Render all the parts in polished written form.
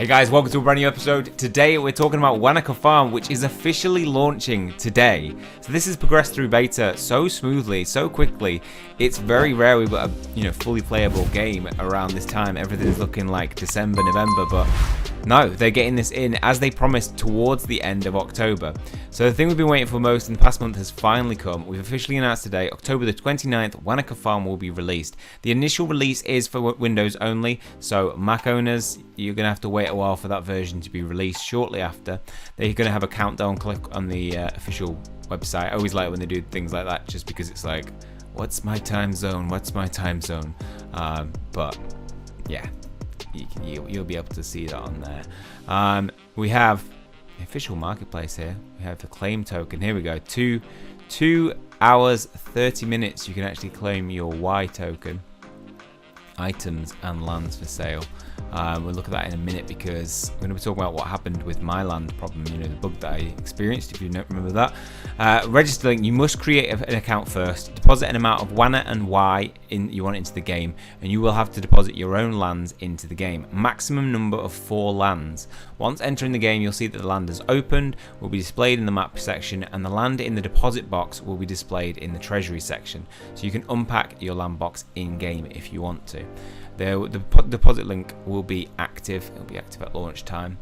Hey guys, welcome to a brand new episode. Today we're talking about Wanaka Farm, which is officially launching today. So this has progressed through beta so smoothly, so quickly. It's very rare we've got a fully playable game around this time. Everything's looking like December, November, but no, they're getting this in as they promised towards the end of October. So the thing we've been waiting for most in the past month has finally come. We've officially announced today, October the 29th, Wanaka Farm will be released. The initial release is for Windows only, so Mac owners, you're going to have to wait a while for that version to be released shortly after. They're going to have a countdown. Click on the official website. I always like when they do things like that, just because it's like, what's my time zone? What's my time zone? But yeah, you'll be able to see that on there. We have the official marketplace here. We have the claim token. Here we go. 2 hours 30 minutes. You can actually claim your Y token. Items and lands for sale. We'll look at that in a minute because we're going to be talking about what happened with my land problem, the bug that I experienced, if you don't remember that. Registering, you must create an account first, deposit an amount of WANA and Y you want into the game, and you will have to deposit your own lands into the game. Maximum number of 4 lands. Once entering the game, you'll see that the land is opened, will be displayed in the map section, and the land in the deposit box will be displayed in the treasury section. So you can unpack your land box in-game if you want to. The deposit link will be active. It'll be active at launch time.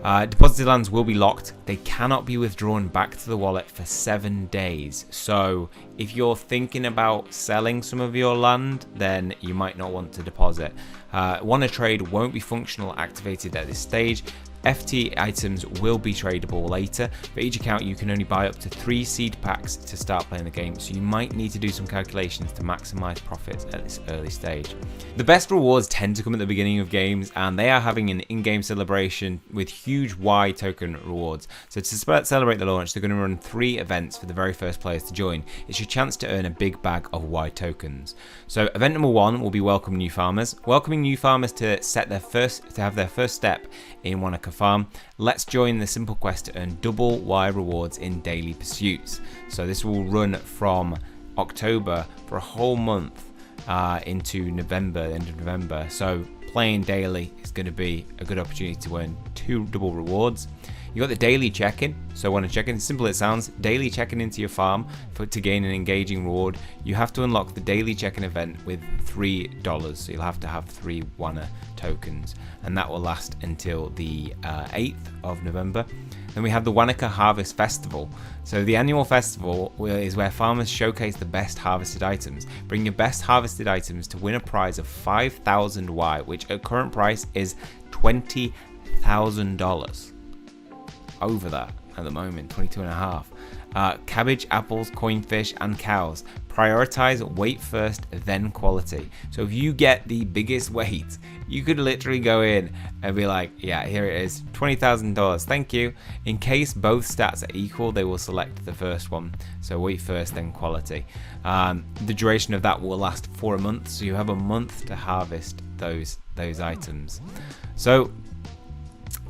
Deposited lands will be locked. They cannot be withdrawn back to the wallet for 7 days. So if you're thinking about selling some of your land, then you might not want to deposit. WANA trade won't be functional activated at this stage. FT items will be tradable later. For each account, you can only buy up to 3 seed packs to start playing the game, so you might need to do some calculations to maximize profits at this early stage. The best rewards tend to come at the beginning of games, and they are having an in-game celebration with huge Y token rewards. So to celebrate the launch, they're going to run 3 events for the very first players to join. It's your chance to earn a big bag of Y tokens. So event number 1 will be welcome new farmers. Welcoming new farmers to have their first step in Wanaka Farm. Let's join the simple quest to earn double Y rewards in daily pursuits. So this will run from October for a whole month into November, the end of November. So playing daily is going to be a good opportunity to earn 2 double rewards. You got the daily check-in, so want to check in, simple it sounds, daily check-in into your farm to gain an engaging reward. You have to unlock the daily check-in event with $3, so you'll have to have 3 WANA tokens, and that will last until the 8th of November. Then we have the Wanaka Harvest Festival. So the annual festival is where farmers showcase the best harvested items. Bring your best harvested items to win a prize of 5,000 Y, which at current price is $20,000. Over that at the moment, 22.5. Cabbage, apples, coinfish, and cows. Prioritize weight first, then quality. So if you get the biggest weight, you could literally go in and be like, yeah, here it is, $20,000, thank you. In case both stats are equal, they will select the first one. So weight first, then quality. The duration of that will last for a month, so you have a month to harvest those items. So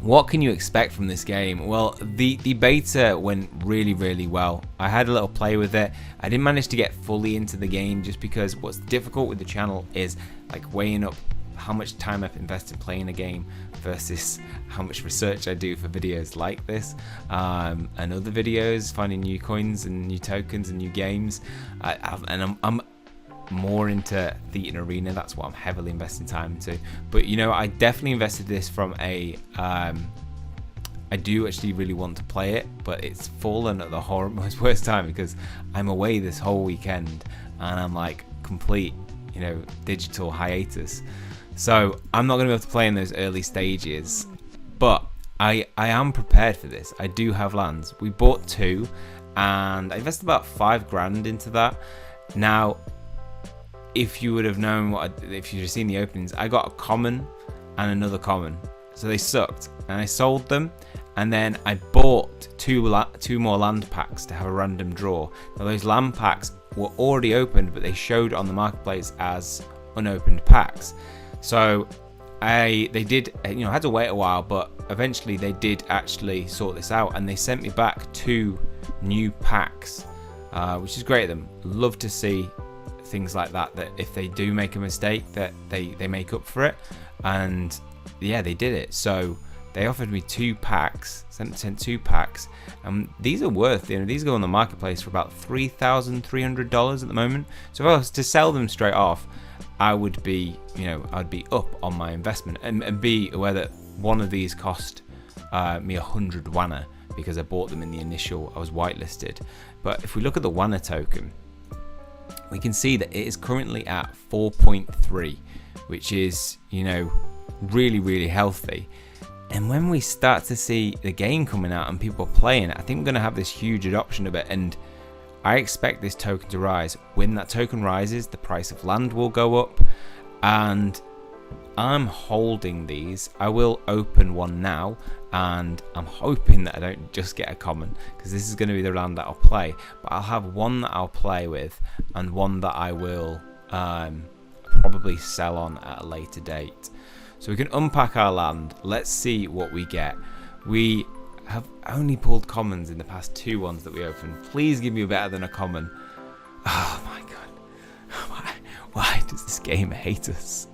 what can you expect from this game? Well, the beta went really well. I had a little play with it. I didn't manage to get fully into the game just because what's difficult with the channel is like weighing up how much time I've invested playing a game versus how much research I do for videos like this and other videos, finding new coins and new tokens and new games. I'm more into Thetan Arena. That's what I'm heavily investing time into. But I definitely invested this from a I do actually really want to play it, but it's fallen at the most worst time because I'm away this whole weekend and I'm like complete digital hiatus. So I'm not going to be able to play in those early stages, but I am prepared for this. I do have lands. We bought 2 and I invested about 5 grand into that. Now if you would have known if you'd have seen the openings, I got a common and another common, so they sucked, and I sold them, and then I bought 2 more land packs to have a random draw. Now those land packs were already opened, but they showed on the marketplace as unopened packs. So they did, I had to wait a while, but eventually they did actually sort this out, and they sent me back 2 new packs, which is great of them. Love to see things like that if they do make a mistake, that they make up for it. And yeah, they did it. So they offered me 2 packs, sent 2 packs. These are worth, these go on the marketplace for about $3,300 at the moment. So if I was to sell them straight off, I would be, I'd be up on my investment, and be aware that one of these cost me 100 WANA because I bought them in the initial, I was whitelisted. But if we look at the WANA token, we can see that it is currently at 4.3, which is, really, really healthy. And when we start to see the game coming out and people playing it, I think we're going to have this huge adoption of it. And I expect this token to rise. When that token rises, the price of land will go up. And I'm holding these. I will open one now. And I'm hoping that I don't just get a common, because this is going to be the land that I'll play. But I'll have one that I'll play with and one that I will probably sell on at a later date. So we can unpack our land. Let's see what we get. We have only pulled commons in the past 2 ones that we opened. Please give me better than a common. Oh my god. Why does this game hate us?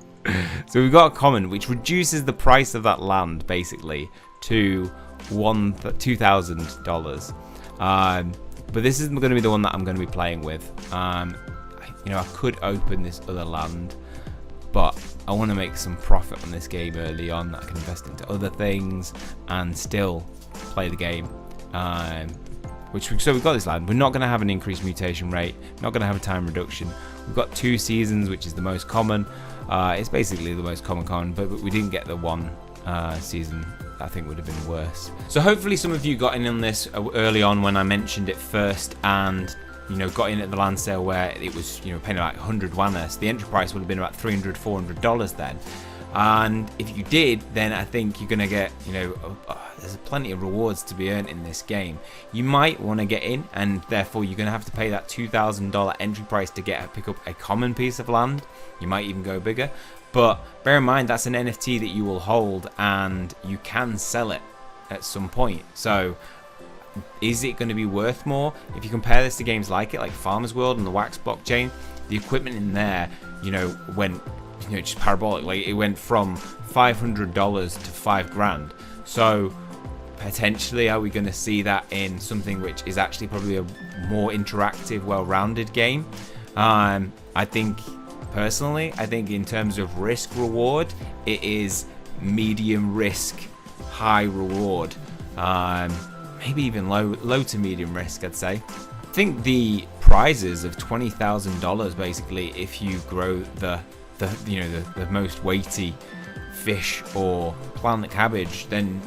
So we've got a common, which reduces the price of that land basically to $2,000. But this isn't going to be the one that I'm going to be playing with. I could open this other land, but I want to make some profit on this game early on that I can invest into other things and still play the game. So we've got this land. We're not going to have an increased mutation rate, not going to have a time reduction. We've got 2 seasons, which is the most common. It's basically the most common, but we didn't get the 1 season. I think would have been worse. So hopefully some of you got in on this early on when I mentioned it first, and got in at the land sale where it was paying like 100 WANA. So the entry price would have been about $300-400 then. And if you did, then I think you're gonna get there's plenty of rewards to be earned in this game. You might want to get in, and therefore you're gonna have to pay that $2,000 entry price to pick up a common piece of land. You might even go bigger, but bear in mind that's an NFT that you will hold, and you can sell it at some point. So is it going to be worth more? If you compare this to games like Farmers World and the Wax blockchain, the equipment in there, went, just parabolic. Like it went from $500 to $5,000. So potentially, are we going to see that in something which is actually probably a more interactive, well-rounded game? I think personally, in terms of risk reward, it is medium risk, high reward. Maybe even low to medium risk, I'd say. I think the prizes of $20,000 basically, if you grow the most weighty fish or plant the cabbage, then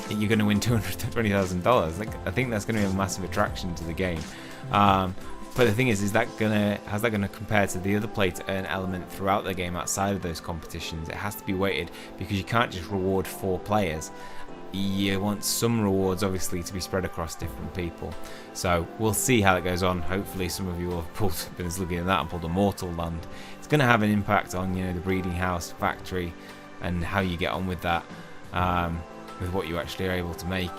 you're going to win $220,000. I think that's going to be a massive attraction to the game. But the thing is how's that going to compare to the other play to earn element throughout the game outside of those competitions? It has to be weighted, because you can't just reward 4 players. You want some rewards obviously to be spread across different people. So we'll see how that goes on. Hopefully some of you will have been looking at that and pulled a mortal land. It's going to have an impact on the breeding house, factory, and how you get on with that, with what you actually are able to make.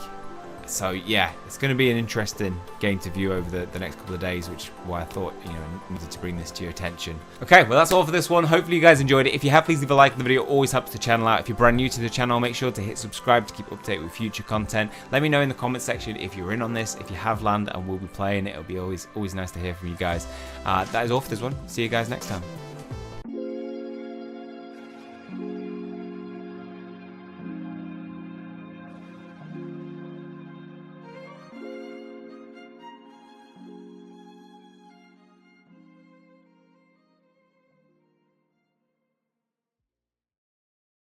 So yeah, it's going to be an interesting game to view over the next couple of days, which is why I thought I needed to bring this to your attention. Okay, well that's all for this one. Hopefully you guys enjoyed it. If you have, please leave a like on the video. It always helps the channel out. If you're brand new to the channel, make sure to hit subscribe to keep up to date with future content. Let me know in the comment section if you're in on this, if you have land and will be playing it. It'll be always nice to hear from you guys. That is all for this one. See you guys next time.